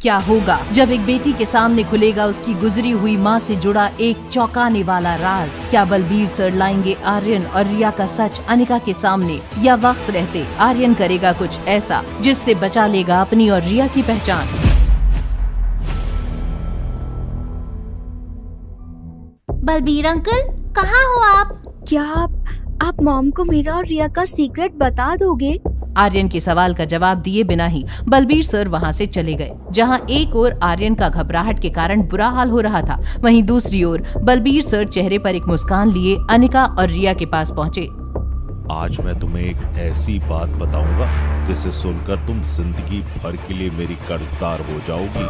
क्या होगा जब एक बेटी के सामने खुलेगा उसकी गुजरी हुई माँ से जुड़ा एक चौंकाने वाला राज? क्या बलबीर सर लाएंगे आर्यन और रिया का सच अनिका के सामने, या वक्त रहते आर्यन करेगा कुछ ऐसा जिससे बचा लेगा अपनी और रिया की पहचान? बलबीर अंकल, कहाँ हो आप? क्या आप मॉम को मेरा और रिया का सीक्रेट बता दोगे? आर्यन के सवाल का जवाब दिए बिना ही बलबीर सर वहाँ से चले गए। जहाँ एक ओर आर्यन का घबराहट के कारण बुरा हाल हो रहा था, वहीं दूसरी ओर बलबीर सर चेहरे पर एक मुस्कान लिए अनिका और रिया के पास पहुँचे। आज मैं तुम्हें एक ऐसी बात बताऊंगा जिसे सुनकर तुम जिंदगी भर के लिए मेरी कर्जदार हो जाओगी।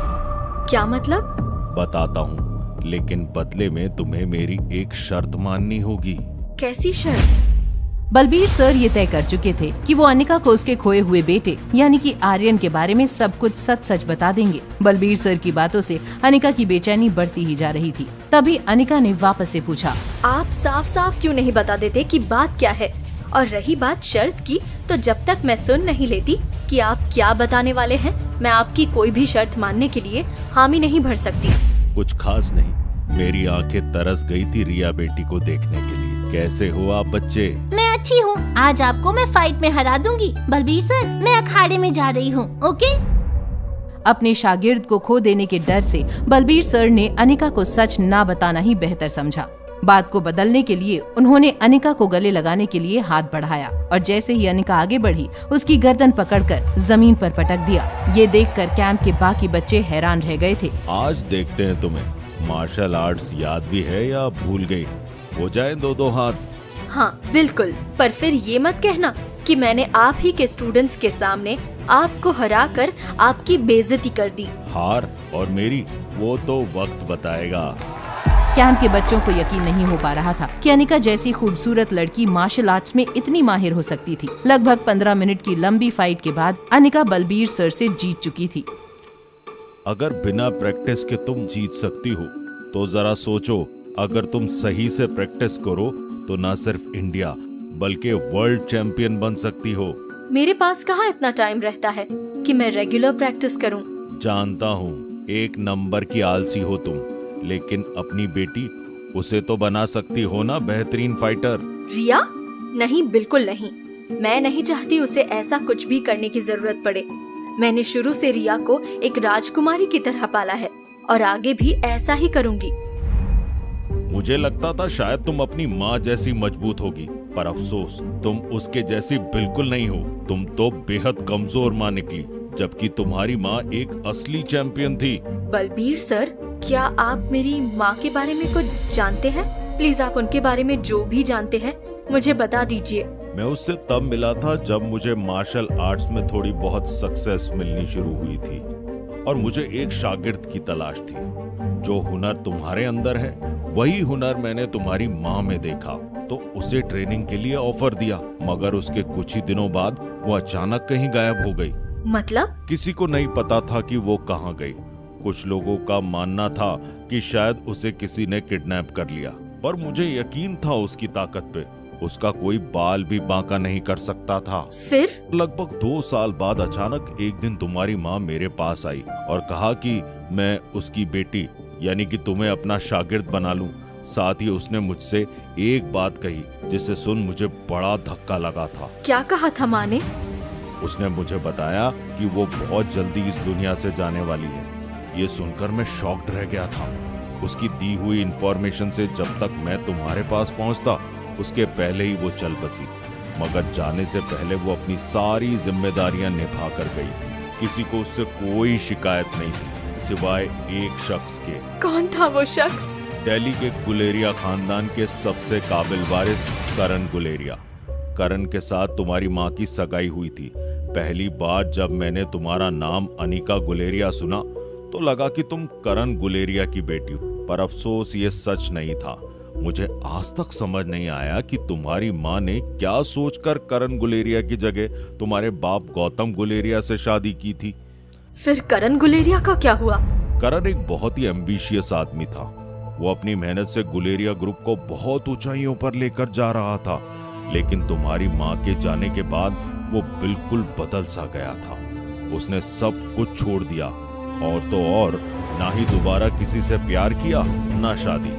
क्या मतलब? बताता हूँ, लेकिन बदले में तुम्हें मेरी एक शर्त माननी होगी। कैसी शर्त? बलबीर सर ये तय कर चुके थे कि वो अनिका को उसके खोए हुए बेटे यानी कि आर्यन के बारे में सब कुछ सच सच बता देंगे। बलबीर सर की बातों से अनिका की बेचैनी बढ़ती ही जा रही थी। तभी अनिका ने वापस से पूछा, आप साफ साफ क्यों नहीं बता देते कि बात क्या है? और रही बात शर्त की, तो जब तक मैं सुन नहीं लेती कि आप क्या बताने वाले हैं, मैं आपकी कोई भी शर्त मानने के लिए हामी नहीं भर सकती। कुछ खास नहीं, मेरी आंखें तरस गई थी रिया बेटी को देखने के लिए। कैसे हो आप बच्चे? मैं अच्छी हूँ। आज आपको मैं फाइट में हरा दूंगी। बलबीर सर, मैं अखाड़े में जा रही हूँ, ओके? अपने शागिर्द को खो देने के डर से बलबीर सर ने अनिका को सच ना बताना ही बेहतर समझा। बात को बदलने के लिए उन्होंने अनिका को गले लगाने के लिए हाथ बढ़ाया और जैसे ही अनिका आगे बढ़ी, उसकी गर्दन पकड़कर जमीन पर पटक दिया। ये देखकर कैंप के बाकी बच्चे हैरान रह गए थे। आज देखते हैं तुम्हें मार्शल आर्ट्स याद भी है या भूल गई। हो जाए दो हाथ। हाँ बिल्कुल, पर फिर ये मत कहना कि मैंने आप ही के स्टूडेंट्स के सामने आपको हरा कर आपकी बेइज्जती कर दी। हार और मेरी वो तो वक्त बताएगा। कैंप के बच्चों को यकीन नहीं हो पा रहा था कि अनिका जैसी खूबसूरत लड़की मार्शल आर्ट्स में इतनी माहिर हो सकती थी। लगभग 15 मिनट की लंबी फाइट के बाद अनिका बलबीर सर से जीत चुकी थी। अगर बिना प्रैक्टिस के तुम जीत सकती हो तो जरा सोचो, अगर तुम सही से प्रैक्टिस करो तो न सिर्फ इंडिया बल्कि वर्ल्ड चैंपियन बन सकती हो। मेरे पास कहाँ इतना टाइम रहता है कि मैं रेगुलर प्रैक्टिस करूं। जानता हूँ एक नंबर की आलसी हो तुम, लेकिन अपनी बेटी उसे तो बना सकती हो ना बेहतरीन फाइटर। रिया? नहीं, बिल्कुल नहीं। मैं नहीं चाहती उसे ऐसा कुछ भी करने की जरूरत पड़े। मैंने शुरू से रिया को एक राजकुमारी की तरह पाला है और आगे भी ऐसा ही करूंगी। मुझे लगता था शायद तुम अपनी माँ जैसी मजबूत होगी, पर अफसोस तुम उसके जैसी बिल्कुल नहीं हो। तुम तो बेहद कमजोर माँ निकली, जबकि तुम्हारी माँ एक असली चैंपियन थी। बलबीर सर, क्या आप मेरी माँ के बारे में कुछ जानते हैं? प्लीज आप उनके बारे में जो भी जानते हैं मुझे बता दीजिए। मैं उससे तब मिला था जब मुझे मार्शल आर्ट्स में थोड़ी बहुत सक्सेस मिलनी शुरू हुई थी और मुझे एक शागिर्द की तलाश थी। जो हुनर तुम्हारे अंदर है वही हुनर मैंने तुम्हारी माँ में देखा, तो उसे ट्रेनिंग के लिए ऑफर दिया, मगर उसके कुछ ही दिनों बाद वो अचानक कहीं गायब हो गई। मतलब? किसी को नहीं पता था कि वो कहाँ गई। कुछ लोगों का मानना था कि शायद उसे किसी ने किडनैप कर लिया, पर मुझे यकीन था उसकी ताकत पे। उसका कोई बाल भी बांका नहीं कर सकता था। फिर लगभग 2 साल बाद अचानक एक दिन तुम्हारी माँ मेरे पास आई और कहा कि मैं उसकी बेटी यानी कि तुम्हें अपना शागिर्द बना लूं। साथ ही उसने मुझसे एक बात कही जिसे सुन मुझे बड़ा धक्का लगा था। क्या कहा था माँ ने? उसने मुझे बताया कि वो बहुत जल्दी इस दुनिया से जाने वाली है। ये सुनकर मैं शॉक्ड रह गया था। उसकी दी हुई इंफॉर्मेशन से जब तक मैं तुम्हारे पास पहुंचता उसके पहले ही वो चल बसी, मगर जाने से पहले वो अपनी सारी जिम्मेदारियां निभा कर गई थी। किसी को उससे कोई शिकायत नहीं थी सिवाय एक शख्स के। कौन था वो शख्स? दिल्ली के गुलेरिया खानदान के सबसे काबिल वारिस करण गुलेरिया। करण के साथ तुम्हारी माँ की सगाई हुई थी। पहली बार जब मैंने तुम्हारा नाम अनिका गुलेरिया सुना तो लगा कि तुम करण गुलेरिया की बेटी हो, पर अफसोस ये सच नहीं था। मुझे आज तक समझ नहीं आया कि तुम्हारी माँ ने क्या सोचकर करण गुलेरिया की जगह तुम्हारे बाप गौतम गुलेरिया से शादी की थी। फिर करण गुलेरिया का क्या हुआ? करण एक बहुत ही एम्बिशियस आदमी था। वो अपनी मेहनत से गुलेरिया ग्रुप को बहुत ऊंचाइयों पर लेकर जा रहा था, लेकिन तुम्हारी माँ के जाने के बाद वो बिल्कुल बदल सा गया था। उसने सब कुछ छोड़ दिया और तो और ना ही दोबारा किसी से प्यार किया, ना शादी।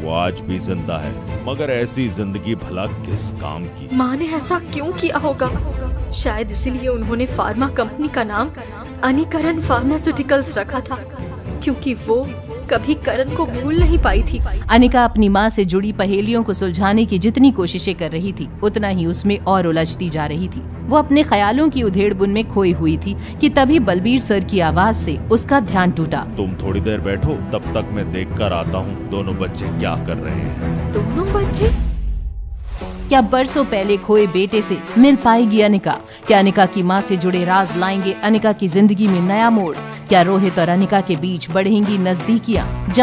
वो आज भी जिंदा है, मगर ऐसी जिंदगी भला किस काम की। माँ ने ऐसा क्यों किया होगा? शायद इसीलिए उन्होंने फार्मा कंपनी का नाम अनिकरण फार्मास्यूटिकल्स रखा था, क्योंकि वो कभी करण को भूल नहीं पाई थी। अनिका अपनी माँ से जुड़ी पहेलियों को सुलझाने की जितनी कोशिशें कर रही थी, उतना ही उसमें और उलझती जा रही थी। वो अपने ख्यालों की उधेड़-बुन में खोई हुई थी कि तभी बलबीर सर की आवाज से उसका ध्यान टूटा। तुम थोड़ी देर बैठो, तब तक मैं देख कर आता हूँ दोनों बच्चे क्या कर रहे हैं। दोनों बच्चे? क्या बरसों पहले खोए बेटे से मिल पाएगी अनिका? क्या अनिका की माँ से जुड़े राज लाएंगे अनिका की जिंदगी में नया मोड़? क्या रोहित और अनिका के बीच बढ़ेंगी नजदीकियां?